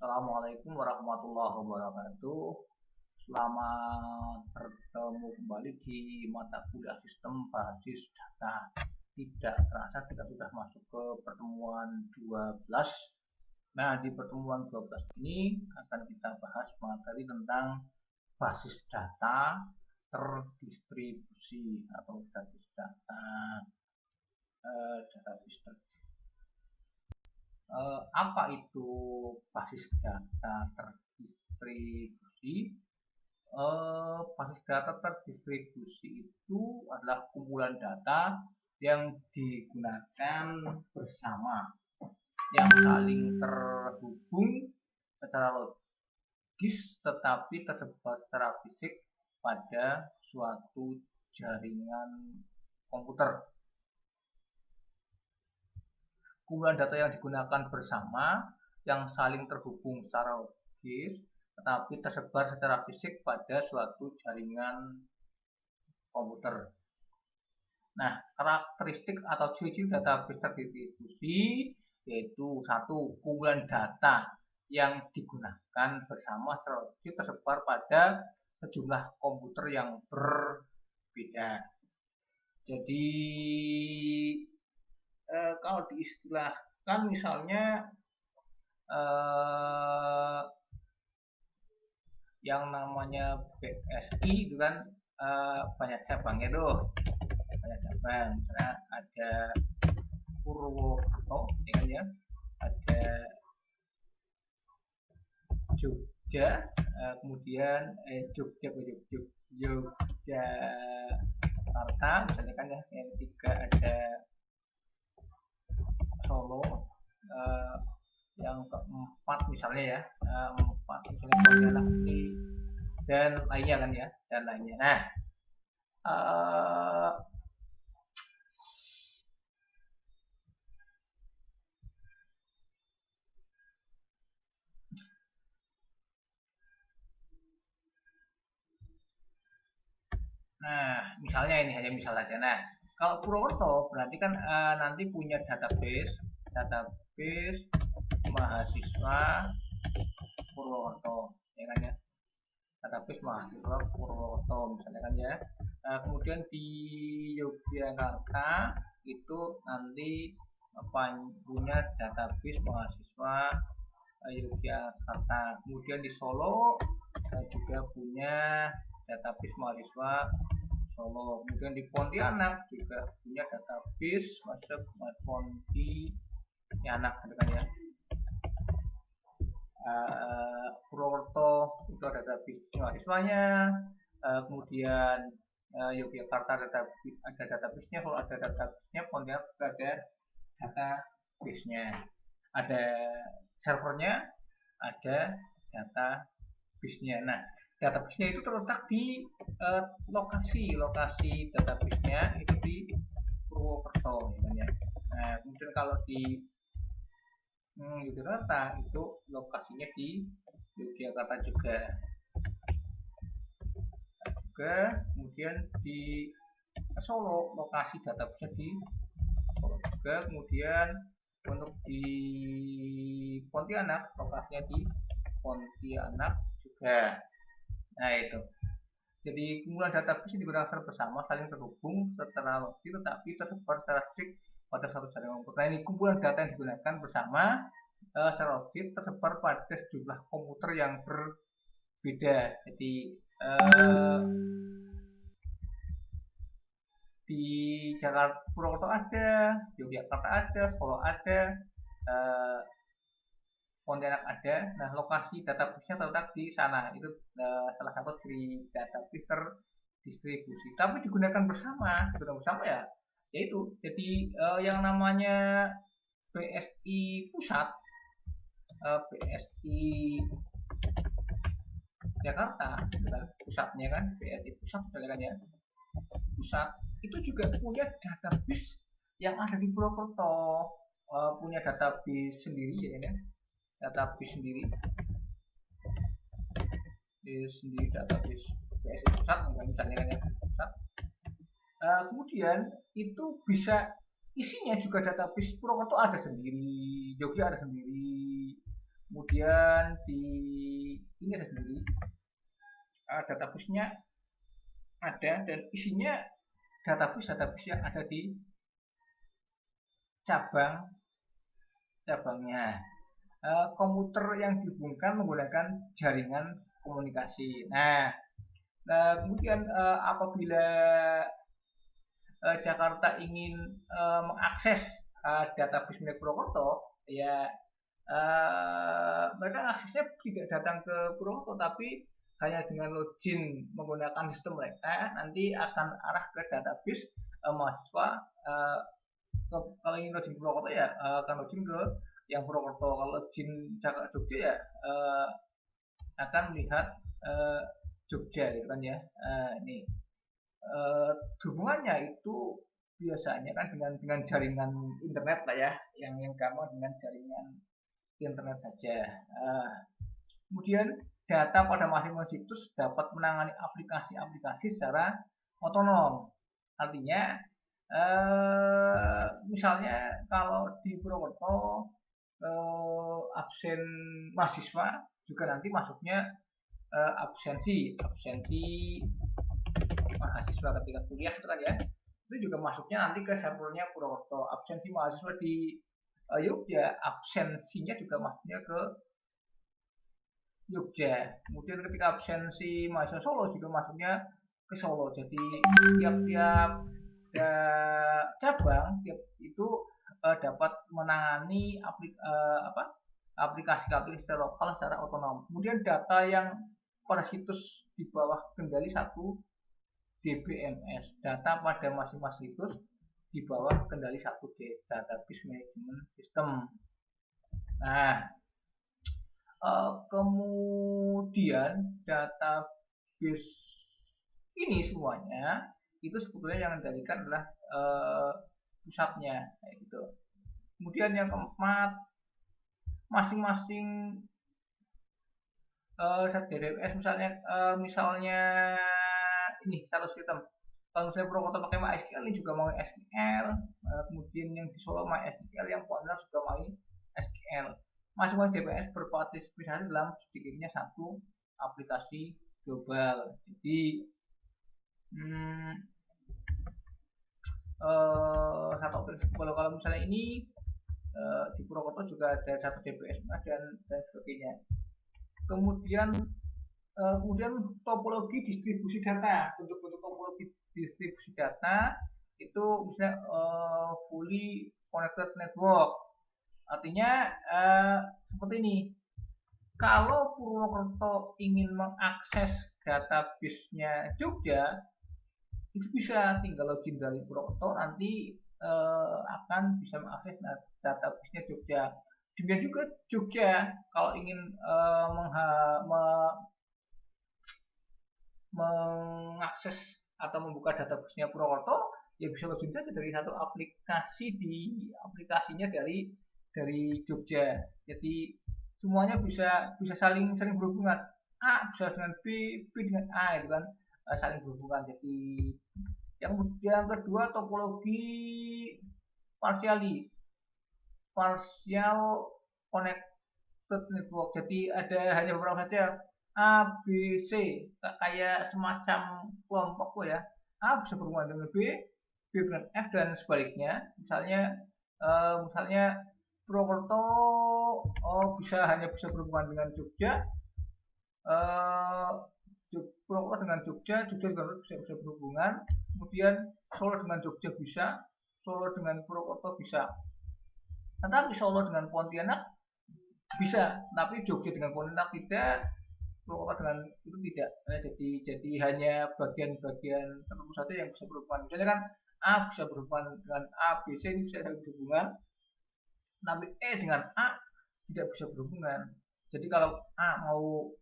Assalamualaikum warahmatullahi wabarakatuh. Selamat bertemu kembali di mata kuliah sistem basis data. Tidak terasa kita sudah masuk ke pertemuan 12. Nah, di pertemuan 12 ini akan kita bahas materi tentang basis data terdistribusi atau basis data database. Apa itu basis data terdistribusi? Basis data terdistribusi itu adalah kumpulan data yang digunakan bersama, yang saling terhubung secara logis tetapi tersebar secara fisik pada suatu jaringan komputer. Kumpulan data yang digunakan bersama, yang saling terhubung secara logis, tetapi tersebar secara fisik pada suatu jaringan komputer. Nah, karakteristik atau ciri-ciri database terdistribusi yaitu satu, kumpulan data yang digunakan bersama secara logis tersebar pada sejumlah komputer yang berbeda. Jadi kalau diistilahkan misalnya yang namanya BSI itu kan banyak cabangnya tuh, banyak cabang. Misalnya ada Purwokerto, ya kan ya, ada Jogja, kemudian Yogyakarta, misalnya kan ya. Yang ketiga ada Solo, yang keempat misalnya ya, misalnya Pontianak dan lainnya kan ya, dan lainnya. Nah, misalnya ini hanya misal saja. Nah, kalau Purwokerto berarti kan nanti punya database mahasiswa Purwokerto, ya kan ya, database mahasiswa Purwokerto misalnya kan ya. Kemudian di Yogyakarta itu nanti punya database mahasiswa Yogyakarta. Kemudian di Solo juga punya database mahasiswa Solo. Kemudian di Pontianak juga punya database mahasiswa Pontianak, gitu kan ya. Purwokerto itu ada database mahasiswanya. Kemudian Yogyakarta ada database-nya. Kalau ada database-nya, Pontianak juga ada database-nya. Ada servernya, ada database-nya. Nah, database-nya itu terletak di lokasi database-nya itu di Purwokerto, ya. Nah, kemudian kalau di Yogyakarta itu lokasinya di Yogyakarta juga. Kemudian di Solo lokasi database di Solo juga. Kemudian untuk di Pontianak lokasinya di Pontianak juga. Nah, itu. Jadi kumpulan database digunakan bersama, saling terhubung secara logis tetapi tersebar secara fisik pada satu jaringan komputer. Nah, ini kumpulan data yang digunakan bersama secara logis tersebar pada sejumlah komputer yang berbeda. Jadi di Jakarta, Purwokerto ada, Yogyakarta ada, Solo ada, Pontianak ada. Nah, lokasi database-nya terletak di sana. Itu salah satu dari database terdistribusi. Tapi digunakan bersama ya, yaitu jadi yang namanya BSI pusat, BSI Jakarta, pusatnya kan, BSI pusat, kan ya, pusat itu juga punya database yang ada di Purwokerto, punya database sendiri ya kan, database sendiri database BSI pusat misalnya kan ya, pusat. Kemudian itu bisa isinya juga database Purwokerto ada sendiri, Jogja ada sendiri, Kemudian di ini ada sendiri database-nya ada, dan isinya database yang ada di cabangnya. Komputer yang dihubungkan menggunakan jaringan komunikasi. Nah, kemudian apabila Jakarta ingin mengakses database milik Purwokerto, ya mereka aksesnya tidak datang ke Purwokerto, tapi hanya dengan login menggunakan sistem mereka, nanti akan arah ke database mahasiswa. Kalau ingin login Purwokerto ya akan login ke yang Purwokerto. Kalau login Jogja ya akan melihat Jogja gitu kan ya. Ini hubungannya itu biasanya kan dengan jaringan internet lah ya, yang gampang dengan jaringan internet saja. Kemudian data pada masing-masing situs dapat menangani aplikasi-aplikasi secara otonom. Artinya misalnya kalau di Purwokerto absen mahasiswa juga nanti masuknya absensi mahasiswa ketika kuliah itu kan ya, itu juga masuknya nanti ke servernya Purwokerto. Absensi mahasiswa di Jogja, absensinya juga masuknya ke Jogja. Kemudian ketika absensi mahasiswa Solo juga masuknya ke Solo. Jadi tiap-tiap cabang itu dapat menangani aplikasi-aplikasi lokal secara otonom. Kemudian data yang pada situs di bawah kendali satu DBMS, data pada masing-masing situs di bawah kendali satu database management system. Nah, kemudian database ini semuanya itu sebetulnya yang mengendalikan adalah pusatnya, kayak gitu. Kemudian yang keempat, masing-masing DBMS misalnya ini satu sistem. Kalau misalnya Purwokerto pakai MySQL, ini juga mau SQL. Kemudian yang di Solo MySQL, yang Pontianak juga mau SQL. Masing-masing DBMS berpartisipasi dalam sedikitnya satu aplikasi global. Jadi satu aplikasi global. Kalau misalnya ini di Purwokerto juga ada satu DBMS dan sebagainya. Kemudian topologi distribusi data. Bentuk-bentuk topologi distribusi data itu misalnya fully connected network. Artinya seperti ini. Kalau Purwokerto ingin mengakses database-nya Jogja, itu bisa tinggal login dari Purwokerto, nanti akan bisa mengakses database-nya Jogja. Demikian juga Jogja kalau ingin mengakses atau membuka database-nya Purwokerto, ya bisa login saja dari satu aplikasi di aplikasinya dari Jogja. Jadi semuanya bisa saling berhubungan. A bisa dengan B dengan A, itu kan saling berhubungan. Jadi yang kedua, topologi partial connected network. Jadi ada hanya beberapa saja, A, B, C, kayak semacam kelompok ya. A bisa berhubungan dengan B dengan F dan sebaliknya. Misalnya Purwokerto hanya bisa berhubungan dengan Jogja, Purwokerto dengan Jogja juga bisa berhubungan. Kemudian Solo dengan Jogja bisa, Solo dengan Purwokerto bisa. Tetapi Solo dengan Pontianak bisa, tapi Jogja dengan Pontianak tidak, Purwokerto dengan itu tidak. Jadi hanya bagian-bagian tertentu saja yang bisa berhubungan. Misalnya kan A bisa berhubungan dengan A, B, C, ini bisa berhubungan. Tapi E dengan A tidak bisa berhubungan. Jadi kalau A mau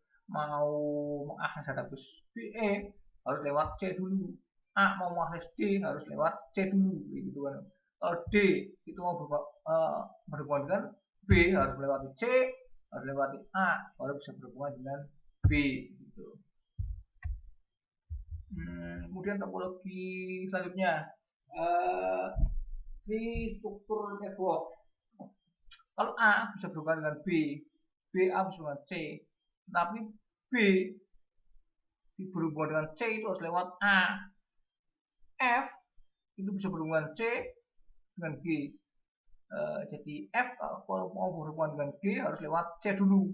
mengakses database B, E harus lewat C dulu. A mau mengakses D harus lewat C dulu, gitu kan. Kalau D itu mau berhubungan dengan B harus melewati C, harus lewati A, baru bisa berhubungan dengan B, gitu. Kemudian topologi selanjutnya, struktur network. Kalau A bisa berhubungan dengan B, B A berhubungan C, tapi B berhubungan dengan C itu harus lewat A. F itu bisa berhubungan C dengan G. Jadi F kalau mau berhubungan dengan G harus lewat C dulu.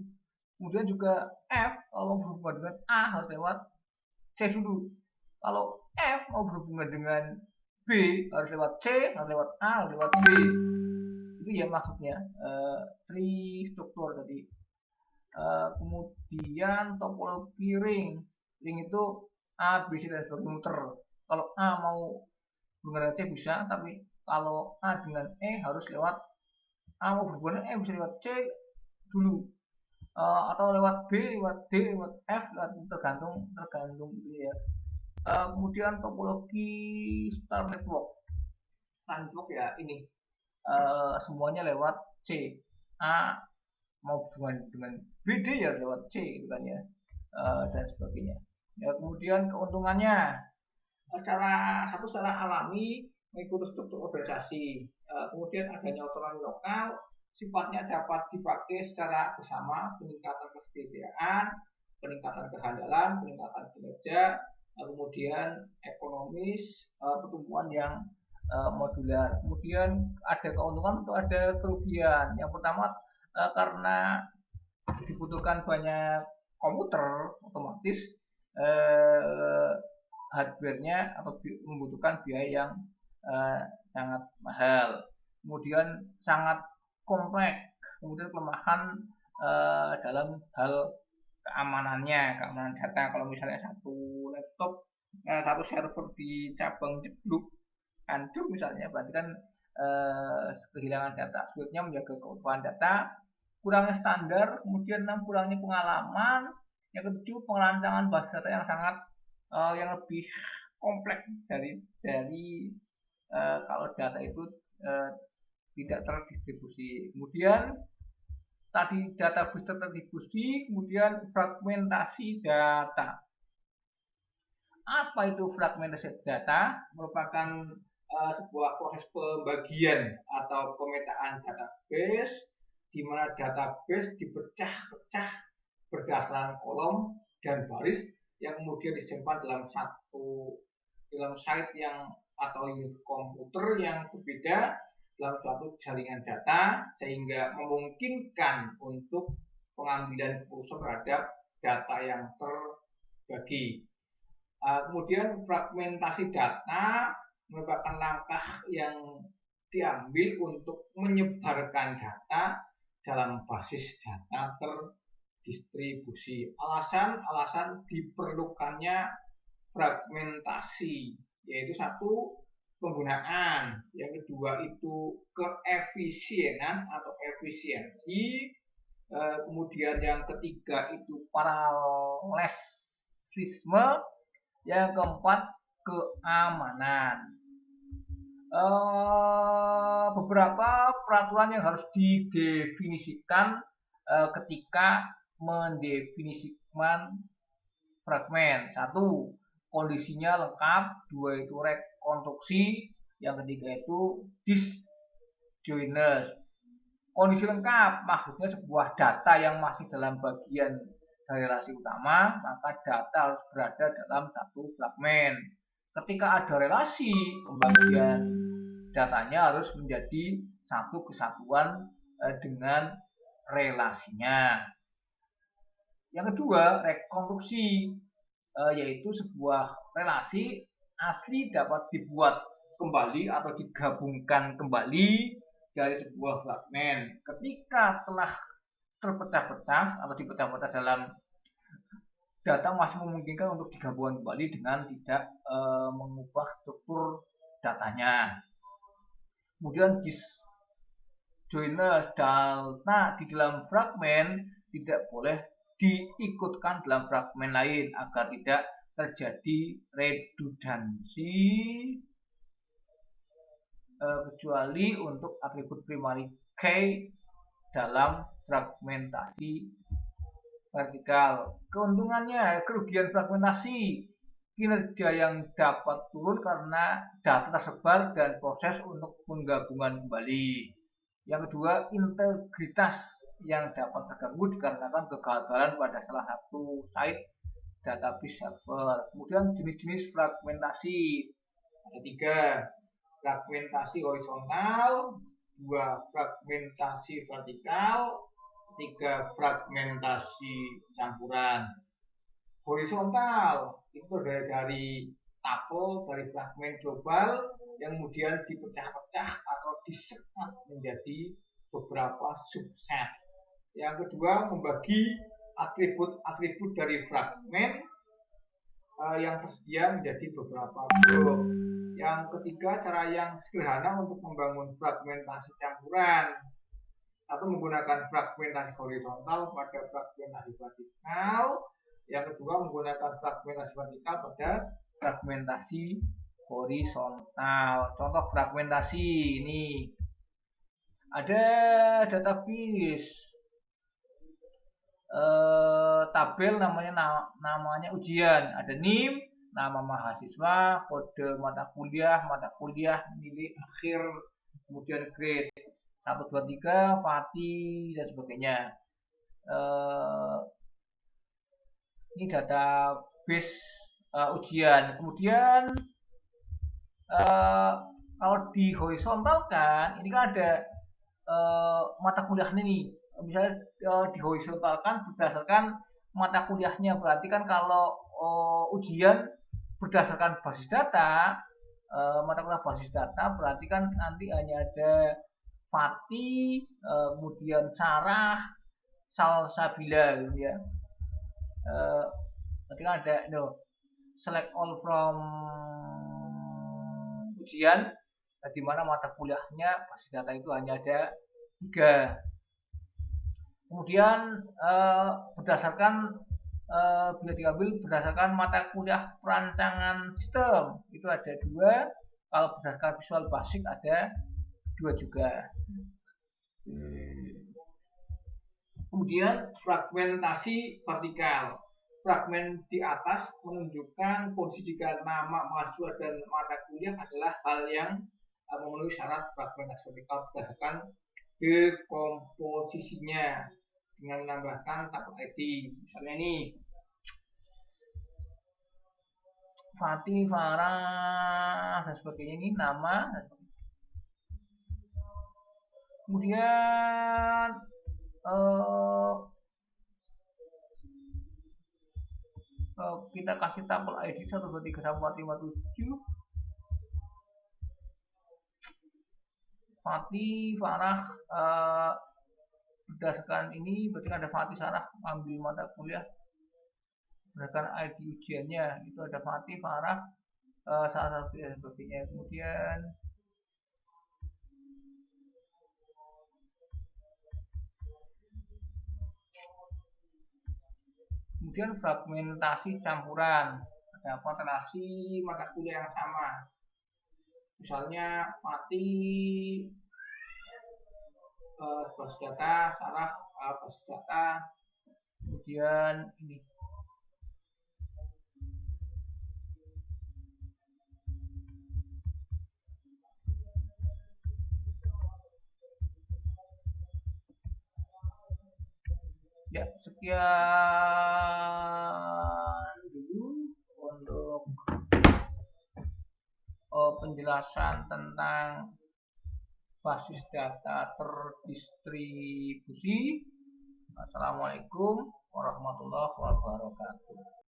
Kemudian juga F kalau mau berhubungan dengan A harus lewat C dulu. Kalau F mau berhubungan dengan B harus lewat C, harus lewat A, harus lewat B. Itu ya maksudnya tree struktur tadi. Kemudian topologi ring itu A, B, C dan sebagainya muter. Kalau A mau berhubungan dengan C bisa, tapi kalau A dengan E harus lewat A mau berhubungan dengan E bisa lewat C dulu, atau lewat B, lewat D, lewat F, lewat tergantung gitu ya. Kemudian topologi star network ya ini semuanya lewat C. A mau berhubungan dengan B, D ya lewat C gitu kan ya, dan sebagainya. Ya, kemudian keuntungannya secara alami mengikuti struktur organisasi, kemudian adanya otonomi lokal, sifatnya dapat dipakai secara bersama, peningkatan kesejahteraan, peningkatan kehandalan, peningkatan kinerja, kemudian ekonomis, pertumbuhan yang modular. Kemudian ada keuntungan atau ada kerugian. Yang pertama, karena dibutuhkan banyak komputer, otomatis hardware-nya atau membutuhkan biaya yang sangat mahal. Kemudian sangat kompleks. Kemudian kelemahan dalam hal keamanan data. Kalau misalnya satu laptop, satu server di cabang Jebluk hancur misalnya, berarti kan kehilangan data. Sulitnya menjaga keutuhan data, kurangnya standar, kemudian kurangnya pengalaman. Yang ketujuh, perancangan basis data yang sangat yang lebih kompleks dari kalau data itu tidak terdistribusi. Kemudian tadi data bisa terdistribusi, kemudian fragmentasi data. Apa itu fragmentasi data? Merupakan sebuah proses pembagian atau pemetaan database, di mana database dipecah-pecah berdasarkan kolom dan baris yang kemudian disimpan dalam site yang atau unit komputer yang berbeda dalam suatu jaringan data, sehingga memungkinkan untuk pengambilan keputusan terhadap data yang terbagi. Kemudian fragmentasi data merupakan langkah yang diambil untuk menyebarkan data dalam basis data terdistribusi. Alasan diperlukannya fragmentasi yaitu satu, penggunaan, yang kedua itu keefisienan atau efisiensi, kemudian yang ketiga itu paralesisme, yang keempat keamanan. Beberapa peraturan yang harus didefinisikan ketika mendefinisikan fragmen. Satu, kondisinya lengkap. Dua, itu rekonstruksi. Yang ketiga itu disjoint. Kondisi lengkap maksudnya sebuah data yang masih dalam bagian dari relasi utama, maka data harus berada dalam satu fragmen. Ketika ada relasi, pembagian datanya harus menjadi satu kesatuan dengan relasinya. Yang kedua, rekonstruksi, yaitu sebuah relasi asli dapat dibuat kembali atau digabungkan kembali dari sebuah fragmen. Ketika telah terpecah-pecah atau dipecah-pecah dalam data, masih memungkinkan untuk digabungkan kembali dengan tidak mengubah struktur datanya. Kemudian disjoint, data di dalam fragmen tidak boleh diikutkan dalam fragmen lain agar tidak terjadi redundansi, kecuali untuk atribut primary key dalam fragmentasi vertikal. Keuntungannya, kerugian fragmentasi, kinerja yang dapat turun karena data tersebar dan proses untuk penggabungan kembali. Yang kedua, integritas yang dapat terganggu dikarenakan kegagalan pada salah satu site database server. Kemudian jenis-jenis fragmentasi ada 3, fragmentasi horizontal, 2 fragmentasi vertikal, 3 fragmentasi campuran. Horizontal itu dari tapel, dari fragmen global yang kemudian dipecah-pecah atau disekat menjadi beberapa subset. Yang kedua, membagi atribut-atribut dari fragmen yang tersedia menjadi beberapa blok. Yang ketiga, cara yang sederhana untuk membangun fragmentasi campuran atau menggunakan fragmentasi horizontal pada fragmentasi vertikal. Yang kedua, menggunakan fragmentasi vertikal pada fragmentasi horizontal. Contoh fragmentasi ini ada database tabel namanya ujian, ada NIM, nama mahasiswa, kode mata kuliah, nilai akhir, kemudian grade 1, 2, 3, Fati dan sebagainya. Ini database ujian. Kemudian kalau di horizontalkan, ini kan ada mata kuliah ini. Misalnya dihorizontalkan berdasarkan mata kuliahnya, berarti kan kalau ujian berdasarkan basis data, mata kuliah basis data, berarti kan nanti hanya ada Fati, kemudian Sarah, Salsabila gitu ya. Berarti kan ada select all from ujian, di mana mata kuliahnya basis data itu hanya ada 3. Kemudian berdasarkan bila diambil berdasarkan mata kuliah perancangan sistem itu ada 2. Kalau berdasarkan visual basic ada 2 juga. Kemudian fragmentasi vertikal. Fragmen di atas menunjukkan posisi jika nama mahasiswa dan mata kuliah adalah hal yang memenuhi syarat fragmentasi vertikal berdasarkan dekomposisinya dengan menambahkan tabel ID. Misalnya ini Fati, Farah dan sebagainya, ini nama. Kemudian kita kasih tabel ID 1, 2, 3, 4, 5, 7. Fati, Farah, berdasarkan ini berarti ada Fati, Sarah ambil mata kuliah berdasarkan ID ujiannya itu ada Fati, Farah, salah satu dan sebagainya. Kemudian fragmentasi campuran, ada relasi mata kuliah yang sama. Misalnya Fati basis data, Sarah basis data. Kemudian ini ya, sekian dulu untuk penjelasan tentang basis data terdistribusi. Assalamualaikum warahmatullahi wabarakatuh.